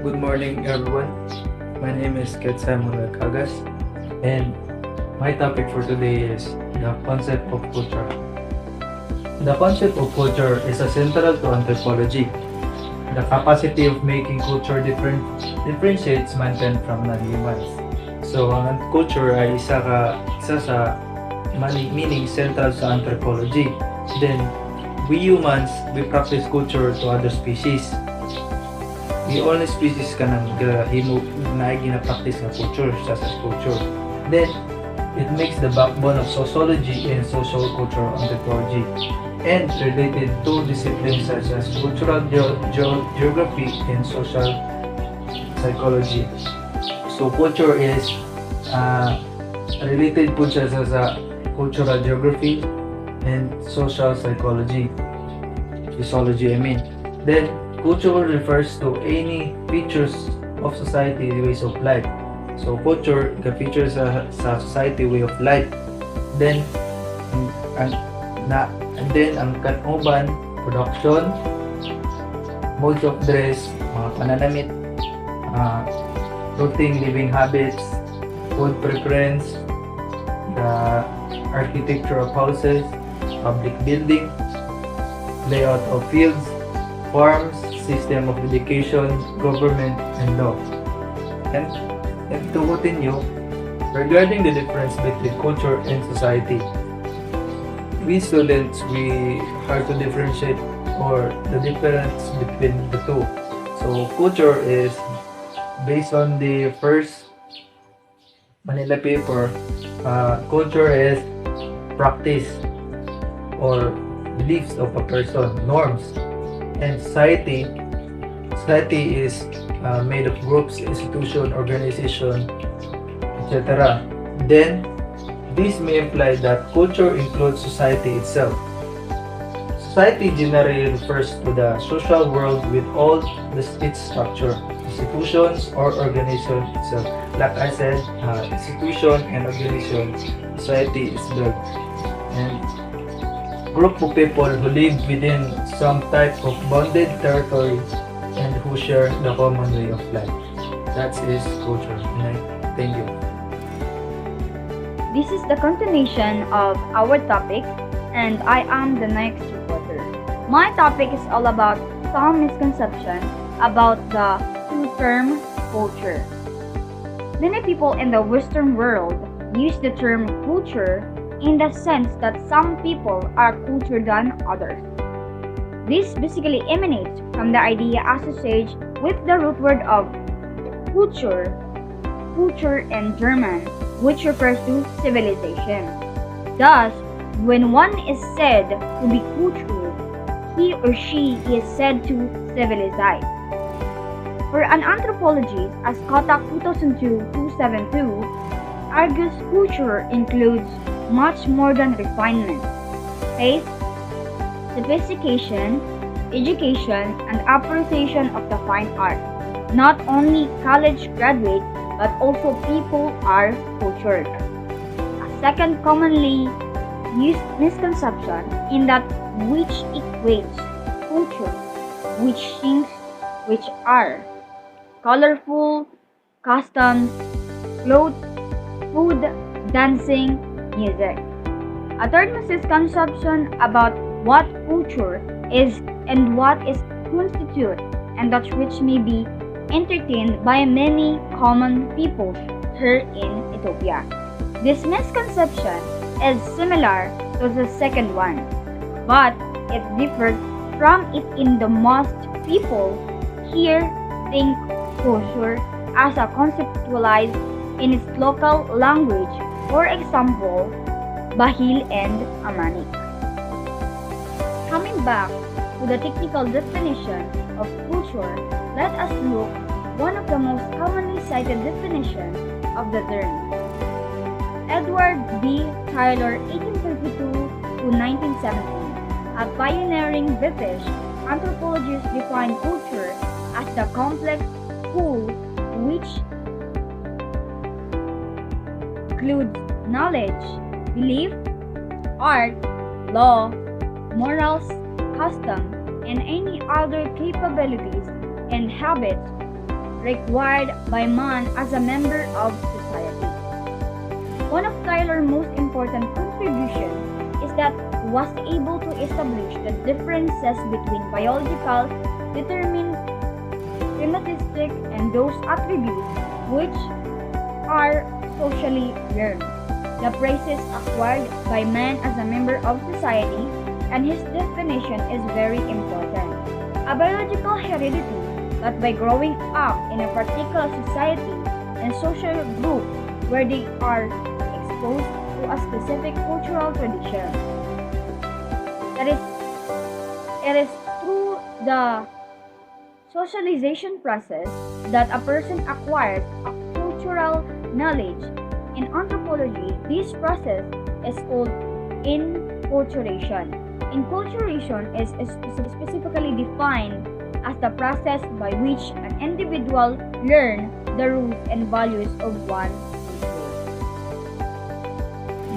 Good morning, everyone. My name is Ketsamura Kagas, and my topic for today is the concept of culture. The concept of culture is central to anthropology. The capacity of making culture differentiates mankind from non-humans. So, ang culture ay isa sa meaning central sa anthropology. Then, we humans, we practice culture to other species. The only species ka nang gina-practice ng culture, such as culture. Then, it makes the backbone of sociology and socio-cultural anthropology, and related to disciplines such as cultural geography and social psychology. So, culture is related po siya sa cultural geography and social psychology. Physiology, I mean. Then, culture refers to any features of society, ways of life. So, culture, the features sa society, way of life. Then, ang katuban, production, modes of dress, mga pananamit, clothing, living habits, food preference, the architecture of houses, public building, layout of fields, farms, system of education, government, and law. And to continue, regarding the difference between culture and society, we students, we have to differentiate or the difference between the two. So culture is based on the first Manila paper. Culture is practice or beliefs of a person, norms. And society is made of groups, institution, organization, etc. Then, this may imply that culture includes society itself. Society generally refers to the social world with all its structure, institutions or organization itself. Like I said, institution and organization, society is built. And group of people who live within some type of bounded territory and who share the common way of life. That is culture. Thank you. This is the continuation of our topic, and I am the next reporter. My topic is all about some misconceptions about the term culture. Many people in the Western world use the term culture in the sense that some people are cultured than others. This basically emanates from the idea associated with the root word of culture in German, which refers to civilization. Thus, when one is said to be cultured, he or she is said to civilize. For an anthropologist, as Kotak 2002-272 argues, culture includes much more than refinement, taste, sophistication, education, and appreciation of the fine art. Not only college graduates, but also people are cultured. A second commonly used misconception in that which equates culture, which things which are colorful, customs, clothes, food, dancing, music. A third misconception about what culture is and what is constituted, and that which may be entertained by many common people here in Ethiopia. This misconception is similar to the second one, but it differs from it in the most people here think culture as a conceptualized in its local language. For example, Bahil and Amharic. Coming back to the technical definition of culture, let us look one of the most commonly cited definitions of the term. Edward B. Tyler, 1832 to 1917, a pioneering British anthropologist, defined culture as the complex whole which includes knowledge, belief, art, law, morals, custom, and any other capabilities and habits required by man as a member of society. One of Tyler's most important contributions is that he was able to establish the differences between biological, deterministic, and those attributes which are socially learned. The phrases acquired by man as a member of society, and his definition is very important. A biological heredity, but by growing up in a particular society and social group where they are exposed to a specific cultural tradition. It is through the socialization process that a person acquires a cultural knowledge. In anthropology, this process is called enculturation. Enculturation is specifically defined as the process by which an individual learns the rules and values of one people.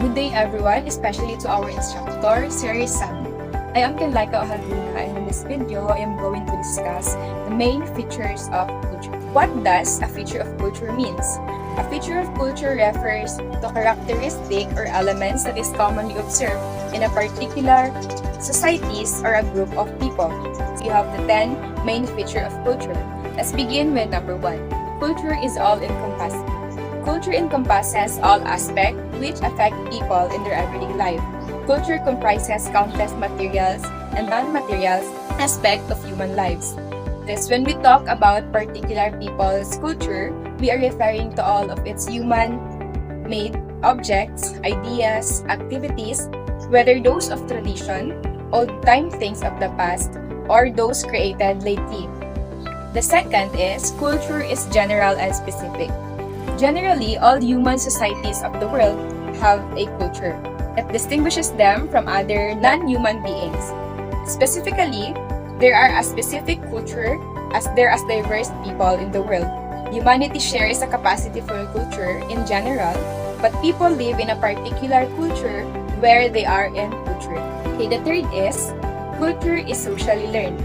Good day everyone, especially to our instructor, Sir SAMMY. I am Kenlaika Ohaluna, and in this video, I am going to discuss the main features of culture. What does a feature of culture means? A feature of culture refers to characteristic or elements that is commonly observed in a particular societies or a group of people. So you have the 10 main features of culture. Let's begin with number 1. Culture is all-encompassing. Culture encompasses all aspects which affect people in their everyday life. Culture comprises countless materials and non-materials aspects of human lives. Thus, when we talk about particular people's culture, we are referring to all of its human-made objects, ideas, activities, whether those of tradition, old-time things of the past, or those created lately. The second is, culture is general and specific. Generally, all human societies of the world have a culture. It distinguishes them from other non-human beings. Specifically, there are a specific culture as there are diverse people in the world. Humanity shares a capacity for culture in general, but people live in a particular culture where they are in culture. Okay, the third is, culture is socially learned.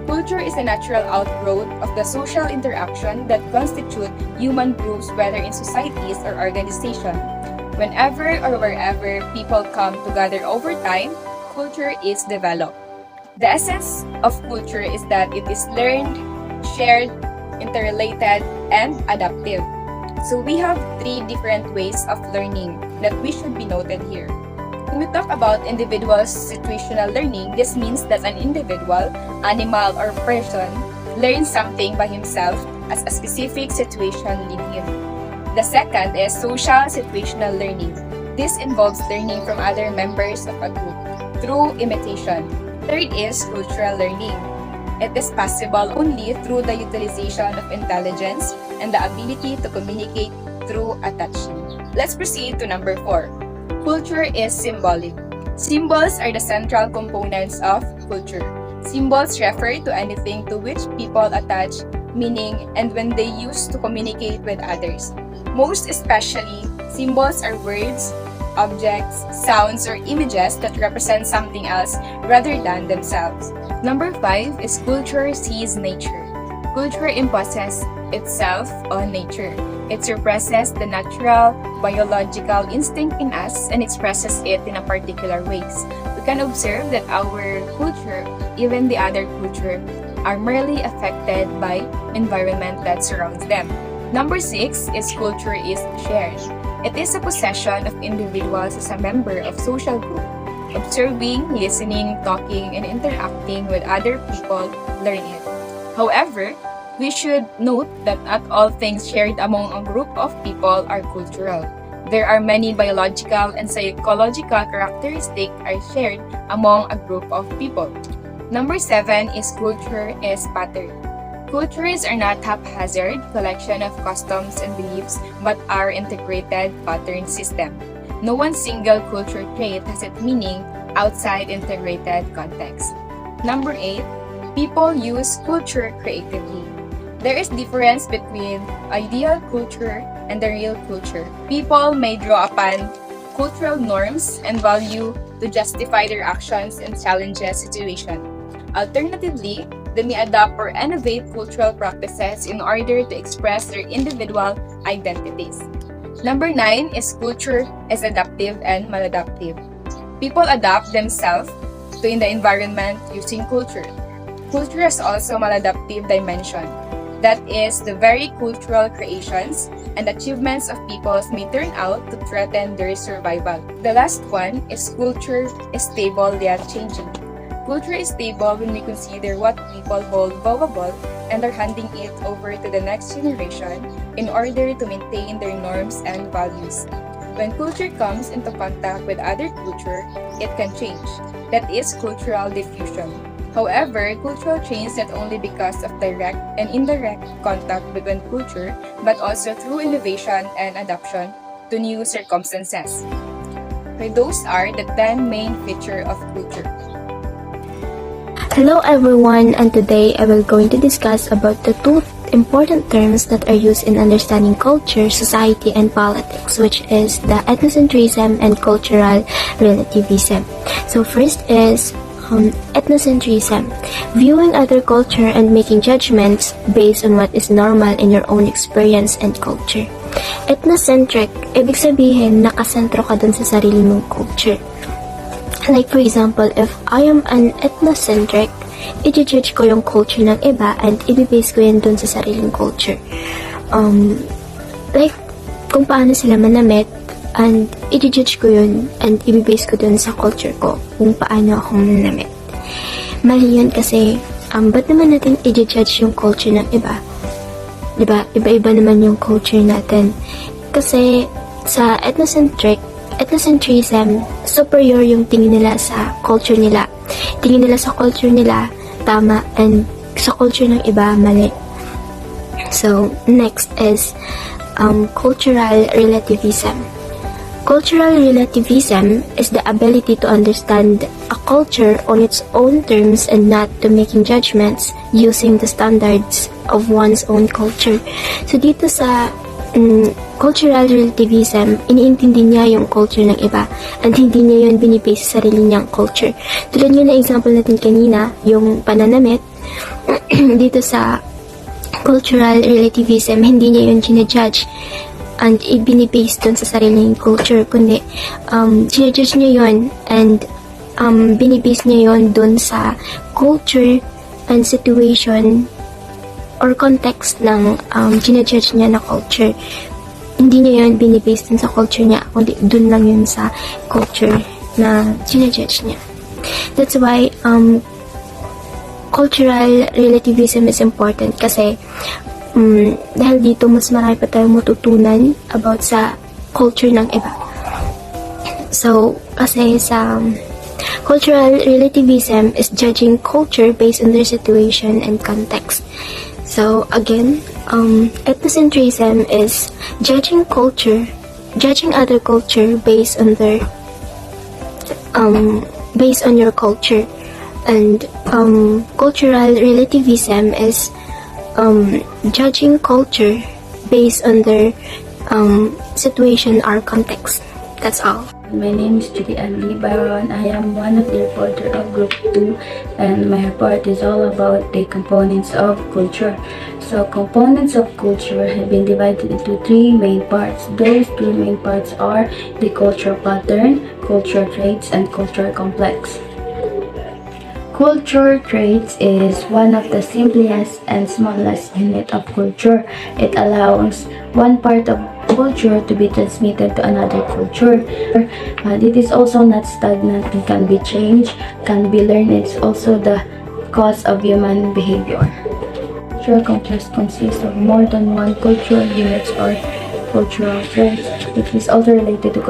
Culture is a natural outgrowth of the social interaction that constitute human groups, whether in societies or organizations. Whenever or wherever people come together over time, culture is developed. The essence of culture is that it is learned, shared, interrelated, and adaptive. So we have 3 different ways of learning that we should be noted here. When we talk about individual situational learning, this means that an individual, animal, or person learns something by himself as a specific situation leads him. The second is social situational learning. This involves learning from other members of a group through imitation. Third is cultural learning. It is possible only through the utilization of intelligence and the ability to communicate through attachment. Let's proceed to number 4. Culture is symbolic. Symbols are the central components of culture. Symbols refer to anything to which people attach meaning and when they use to communicate with others. Most especially, symbols are words, objects, sounds, or images that represent something else rather than themselves. Number 5 is culture sees nature. Culture imposes itself on nature. It suppresses the natural, biological instinct in us and expresses it in a particular ways. We can observe that our culture, even the other culture, are merely affected by environment that surrounds them. Number 6 is culture is shared. It is a possession of individuals as a member of social group. Observing, listening, talking, and interacting with other people learn it. However, we should note that not all things shared among a group of people are cultural. There are many biological and psychological characteristics are shared among a group of people. Number 7 is culture is pattern. Cultures are not haphazard collection of customs and beliefs, but are integrated pattern system. No one single culture trait has its meaning outside integrated context. Number 8, people use culture creatively. There is difference between ideal culture and the real culture. People may draw upon cultural norms and value to justify their actions and challenges situation. Alternatively, They may adopt or innovate cultural practices in order to express their individual identities. Number 9 is culture is adaptive and maladaptive. People adapt themselves to in the environment using culture. Culture has also maladaptive dimension. That is, the very cultural creations and achievements of peoples may turn out to threaten their survival. The last one is culture is stable yet changing. Culture is stable when we consider what people hold valuable and are handing it over to the next generation in order to maintain their norms and values. When culture comes into contact with other culture, it can change. That is cultural diffusion. However, cultural change not only because of direct and indirect contact between culture, but also through innovation and adaptation to new circumstances. So those are the 10 main features of culture. Hello everyone, and today I will going to discuss about the two important terms that are used in understanding culture, society, and politics, which is the ethnocentrism and cultural relativism. So first is ethnocentrism, viewing other culture and making judgments based on what is normal in your own experience and culture. Ethnocentric, ibig sabihin, nakasentro ka dun sa sarili mong culture. Like for example, if I am an ethnocentric, i-judge ko yung culture ng iba and i-base ko yan dun sa sariling culture. Like, kung paano sila manamit, and i-judge ko yun and i-base ko dun sa culture ko kung paano ako manamit. Mali yun kasi, ba't naman natin i-judge yung culture ng iba? Diba? Iba-iba naman yung culture natin. Kasi, sa ethnocentrism, superior yung tingin nila sa culture nila. Tingin nila sa culture nila, tama, and sa culture ng iba, mali. So, next is cultural relativism. Cultural relativism is the ability to understand a culture on its own terms and not to making judgments using the standards of one's own culture. So, dito sa cultural relativism, iniintindi niya yung culture ng iba and hindi niya yun binibase sa sarili niyang culture. Tulad yun na example natin kanina, yung pananamit, dito sa cultural relativism, hindi niya yun ginajudge and ibinibase dun sa sarili niyang culture, kundi ginajudge niya yun and binibase niya yun dun sa culture and situation or context ng ginajudge niya na culture. Hindi niya yun binibase dun sa culture niya, kundi dun lang yun sa culture na ginajudge niya. That's why cultural relativism is important kasi dahil dito mas marami pa tayong matutunan about sa culture ng iba. So, kasi sa cultural relativism is judging culture based on their situation and context. So, again, ethnocentrism is judging other culture based on their, based on your culture. And, cultural relativism is, judging culture based on their, situation or context. That's all. My name is Judy Ann Libaron. I am one of the reporter of Group 2 and my report is all about the components of culture. So components of culture have been divided into 3 main parts. Those 3 main parts are the cultural pattern, cultural traits, and cultural complex. Culture traits is one of the simplest and smallest unit of culture. It allows one part of culture to be transmitted to another culture. It is also not stagnant and can be changed, can be learned. It's also the cause of human behavior. Cultural complex consists of more than one cultural units or cultural traits. It is also related to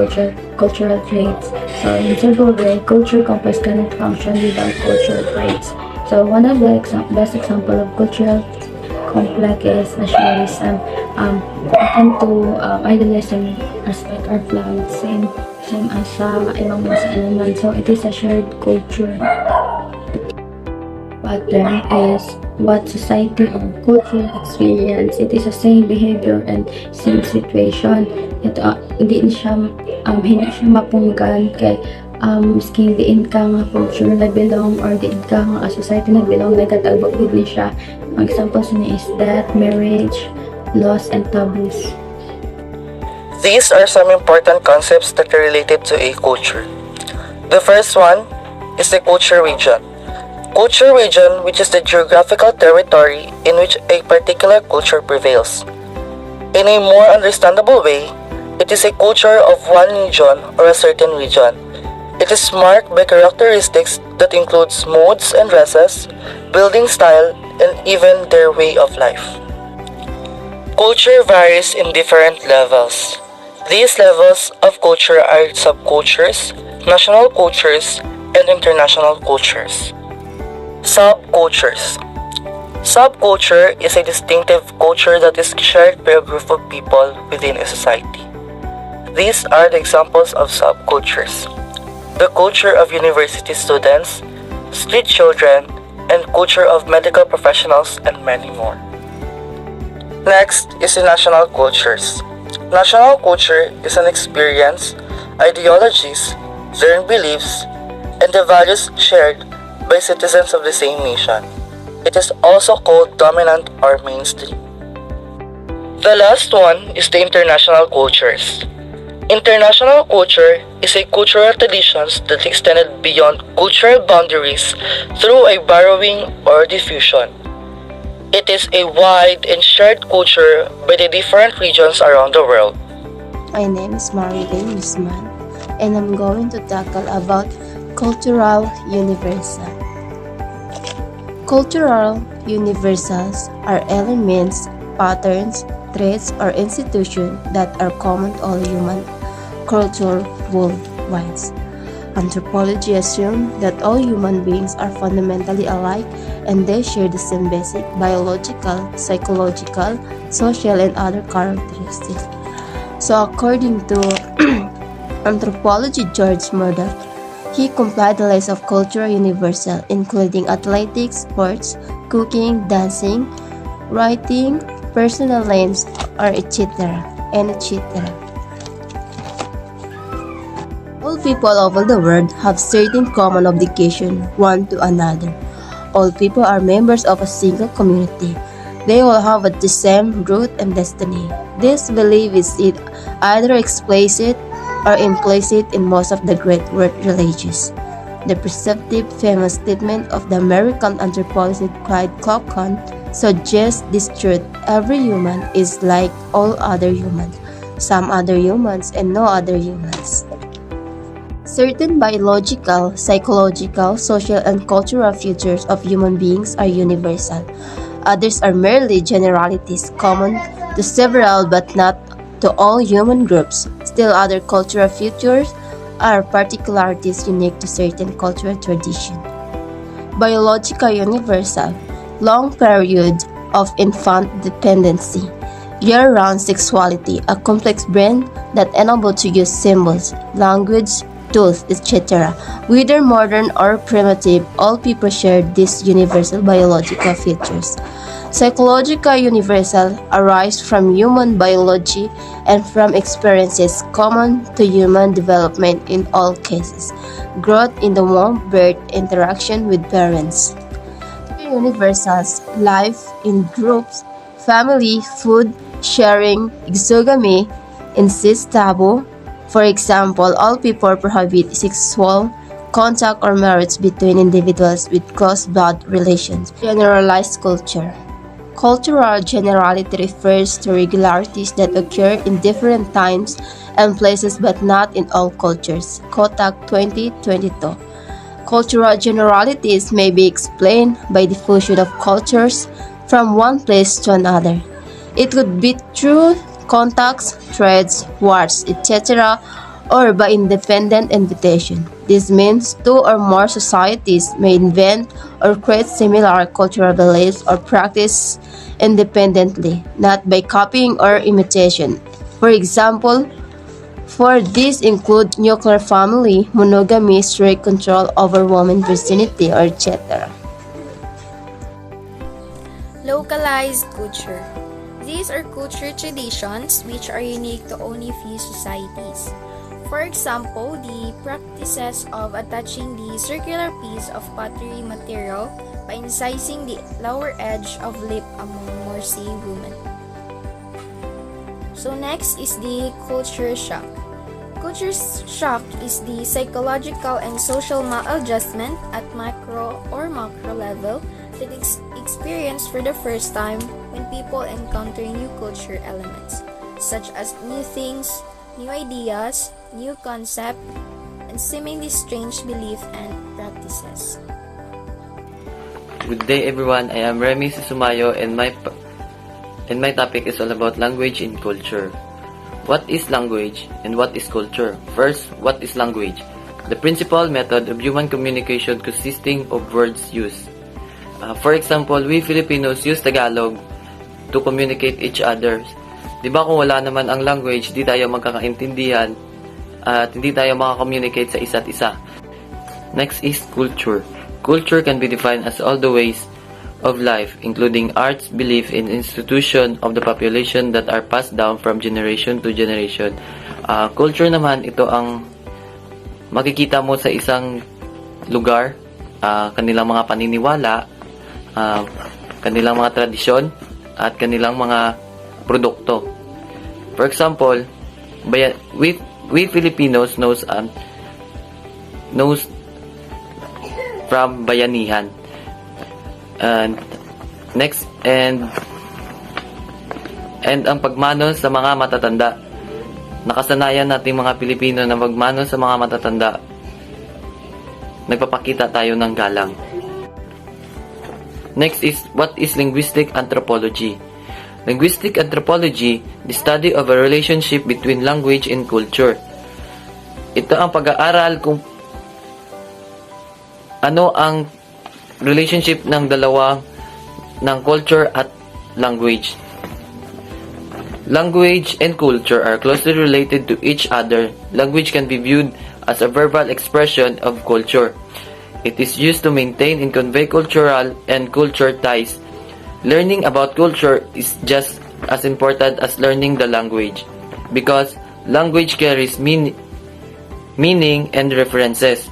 cultural traits. So in simple way, culture complex cannot function without cultural traits. So one of the best example of cultural complex is nationalism. Tend to idolize and respect our flag, same as sa ibang bansa naman. So it is a shared culture. Pattern is what society or culture experience. It is the same behavior and same situation. Ito, hindi siya mapunggan kay Sking diin ka nga culture na belong or diin ka nga society na belong nagkatagbog din siya. Ang example niya is that marriage, laws, and taboos. These are some important concepts that are related to a culture. The first one is the culture region. Culture region, which is the geographical territory in which a particular culture prevails. In a more understandable way, it is a culture of one region or a certain region. It is marked by characteristics that includes modes and dresses, building style, and even their way of life. Culture varies in different levels. These levels of culture are subcultures, national cultures, and international cultures. Subcultures. Subculture is a distinctive culture that is shared by a group of people within a society. These are the examples of subcultures: the culture of university students, street children, and culture of medical professionals, and many more. Next is the national cultures. National culture is an experience, ideologies, learned beliefs, and the values shared by citizens of the same nation. It is also called dominant or mainstream. The last one is the international cultures. International culture is a cultural traditions that extended beyond cultural boundaries through a borrowing or diffusion. It is a wide and shared culture by the different regions around the world. My name is Marilyn Guzman, and I'm going to tackle about cultural universal. Cultural universals are elements, patterns, traits, or institutions that are common to all human culture worldwide. Anthropology assumes that all human beings are fundamentally alike and they share the same basic biological, psychological, social, and other characteristics. So according to Anthropology George Murdoch, he compiled the list of cultural universal, including athletics, sports, cooking, dancing, writing, personal names, or etc. and etc. All people over the world have certain common obligations one to another. All people are members of a single community. They all have the same root and destiny. This belief is either explicit or implicit in most of the great world religions. The perceptive famous statement of the American anthropologist Clyde Clopton suggests this truth: every human is like all other humans, some other humans, and no other humans. Certain biological, psychological, social, and cultural features of human beings are universal. Others are merely generalities common to several but not to all human groups. Still, other cultural features are particularities unique to certain cultural traditions. Biological universal, long period of infant dependency, year-round sexuality, a complex brain that enables to use symbols, language, tools, etc. Whether modern or primitive, all people share these universal biological features. Psychological universal arise from human biology and from experiences common to human development in all cases. Growth in the womb, birth, interaction with parents. Universals, life in groups, family, food, sharing, exogamy, incest, taboo. For example, all people prohibit sexual contact or marriage between individuals with close blood relations. Generalized culture. Cultural generality refers to regularities that occur in different times and places but not in all cultures. Kotak 2022. Cultural generalities may be explained by diffusion of cultures from one place to another. It could be through contacts, trades, wars, etc., or by independent invitation. This means two or more societies may invent or create similar cultural beliefs or practice independently, not by copying or imitation. For example, for these include nuclear family, monogamy, strict control over women's virginity, or etc. Localized culture. These are culture traditions which are unique to only few societies. For example, the practices of attaching the circular piece of pottery material by incising the lower edge of lip among Morsi women. So next is the culture shock. Culture shock is the psychological and social maladjustment at micro or macro level that is experienced for the first time when people encounter new culture elements, such as new things, new ideas, new concepts, and seemingly strange beliefs and practices. Good day everyone, I am Remy Sumayo and my topic is all about language and culture. What is language and what is culture? First, what is language? The principal method of human communication consisting of words used. For example, we Filipinos use Tagalog to communicate each other. Diba kung wala naman ang language, di tayo magkakaintindihan at hindi tayo makakommunicate sa isa't isa. Next is culture. Culture can be defined as all the ways of life, including arts, belief, and institution of the population that are passed down from generation to generation. Culture naman, ito ang makikita mo sa isang lugar, kanilang mga paniniwala, kanilang mga tradisyon, at kanilang mga produkto. For example, we Filipinos knows from bayanihan. And next, and ang pagmano sa mga matatanda. Nakasanayan nating mga Pilipino na magmano sa mga matatanda. Nagpapakita tayo ng galang. Next is, what is linguistic anthropology? Linguistic anthropology, the study of a relationship between language and culture. Ito ang pag-aaral kung ano ang relationship ng dalawa ng culture at language. Language and culture are closely related to each other. Language can be viewed as a verbal expression of culture. It is used to maintain and convey cultural and culture ties. Learning about culture is just as important as learning the language, because language carries meaning and references.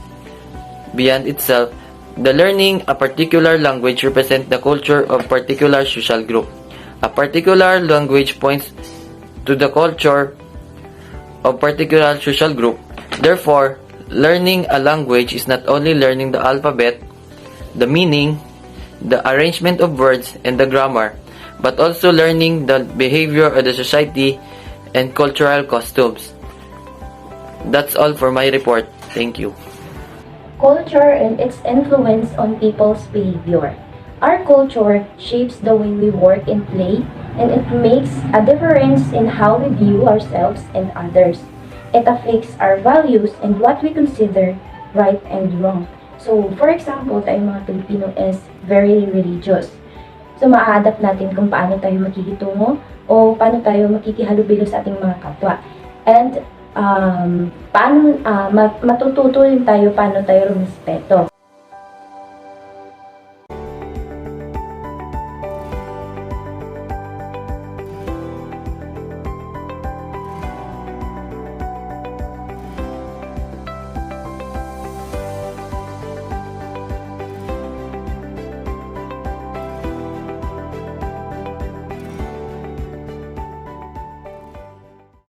Beyond itself, the learning a particular language represents the culture of particular social group. A particular language points to the culture of particular social group. Therefore, learning a language is not only learning the alphabet, the meaning, the arrangement of words, and the grammar, but also learning the behavior of the society and cultural customs. That's all for my report. Thank you. Culture and its influence on people's behavior. Our culture shapes the way we work and play, and it makes a difference in how we view ourselves and others. It affects our values and what we consider right and wrong. So, for example, tayong mga Pilipino is very religious. So, maa-adapt natin kung paano tayo makikitungo o paano tayo makikihalubilo sa ating mga kapwa. And, matututo rin tayo paano tayo rumispeto.